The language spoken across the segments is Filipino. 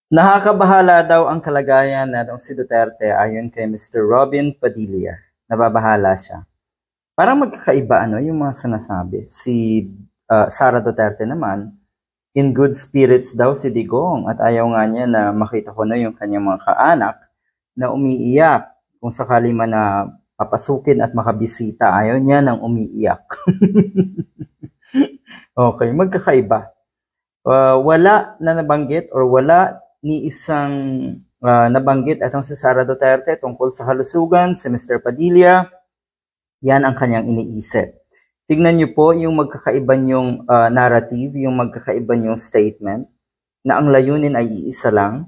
Nakakabahala daw ang kalagayan natong si Duterte ayon kay Mr. Robin Padilla. Nababahala siya. Parang magkakaiba yung mga sinasabi. Si Sara Duterte naman, in good spirits daw si Digong at ayaw nga niya na makita ko na yung kanyang mga kaanak na umiiyak kung sakali man na papasukin at makabisita. Ayaw niya nang umiiyak. Okay, magkakaiba. Wala na nabanggit or wala ni isang nabanggit atong si Sara Duterte tungkol sa kalusugan si Mr. Padilla. Yan ang kanyang iniisip. Tignan niyo po yung magkakaiba niyong narrative, yung magkakaiba niyong statement na ang layunin ay iisa lang,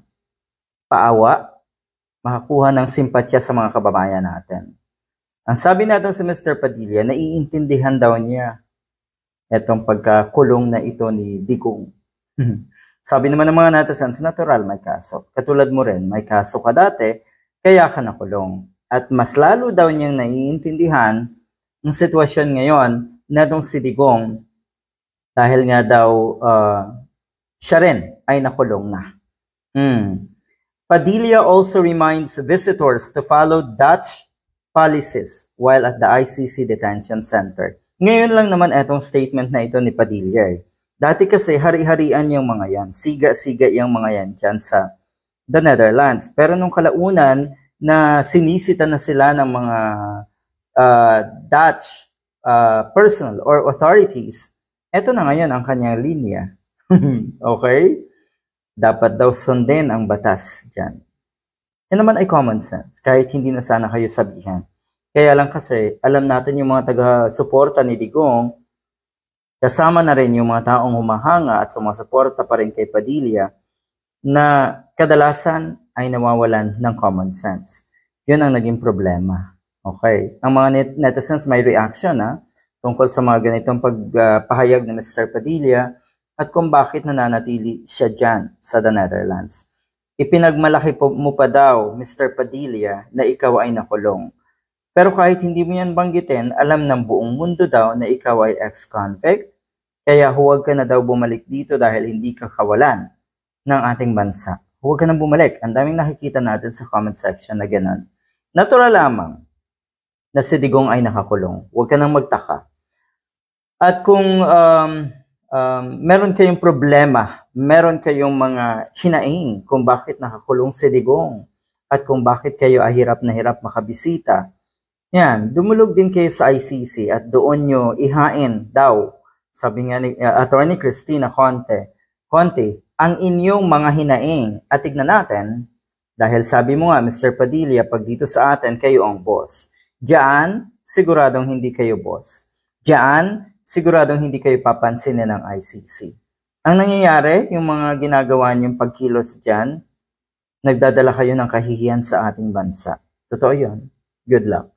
paawa, makakuha ng simpatya sa mga kababayan natin. Ang sabi natin si Mr. Padilla, naiintindihan daw niya itong pagkakulong na ito ni Digong. Sabi naman ng mga netizens, natural may kaso. Katulad mo rin, may kaso ka dati, kaya ka nakulong. At mas lalo daw niyang naiintindihan ang sitwasyon ngayon na itong si Digong dahil nga daw siya rin ay nakulong na. Padilla also reminds visitors to follow Dutch policies while at the ICC Detention Center. Ngayon lang naman itong statement na ito ni Padilla. Dati kasi hari-harian yung mga yan. Siga-siga yung mga yan dyan sa the Netherlands. Pero nung kalaunan na sinisita na sila ng mga Dutch personal or authorities, eto na ngayon ang kanyang linya. Okay? Dapat daw sundin ang batas dyan. Yan naman ay common sense, kahit hindi na sana kayo sabihan. Kaya lang kasi, alam natin yung mga taga-suporta ni Digong, kasama na rin yung mga taong humahanga at sumasuporta pa rin kay Padilla na kadalasan ay nawawalan ng common sense. Yun ang naging problema. Okay. Ang mga netizens may reaction tungkol sa mga ganitong pagpahayag ni Mr. Padilla at kung bakit nananatili siya dyan sa the Netherlands. Ipinagmalaki mo pa daw, Mr. Padilla, na ikaw ay nakulong. Pero kahit hindi mo yan banggitin, alam ng buong mundo daw na ikaw ay ex-convict, kaya huwag ka na daw bumalik dito dahil hindi ka kawalan ng ating bansa. Huwag ka nang bumalik. Ang daming nakikita natin sa comment section na gano'n. Natural lamang na si Digong ay nakakulong. Huwag ka nang magtaka. At kung meron kayong problema, meron kayong mga hinaing kung bakit nakakulong si Digong at kung bakit kayo ay hirap na hirap makabisita, yan, dumulog din kayo sa ICC at doon nyo ihain daw, sabi nga ni Attorney Cristina Conte, ang inyong mga hinaing. At tignan natin, dahil sabi mo nga, Mr. Padilla, pag dito sa atin, kayo ang boss. Diyan, siguradong hindi kayo boss. Diyan, siguradong hindi kayo papansinin ng ICC. Ang nangyayari, yung mga ginagawa niyong pagkilos diyan, nagdadala kayo ng kahihiyan sa ating bansa. Totoo yun. Good luck.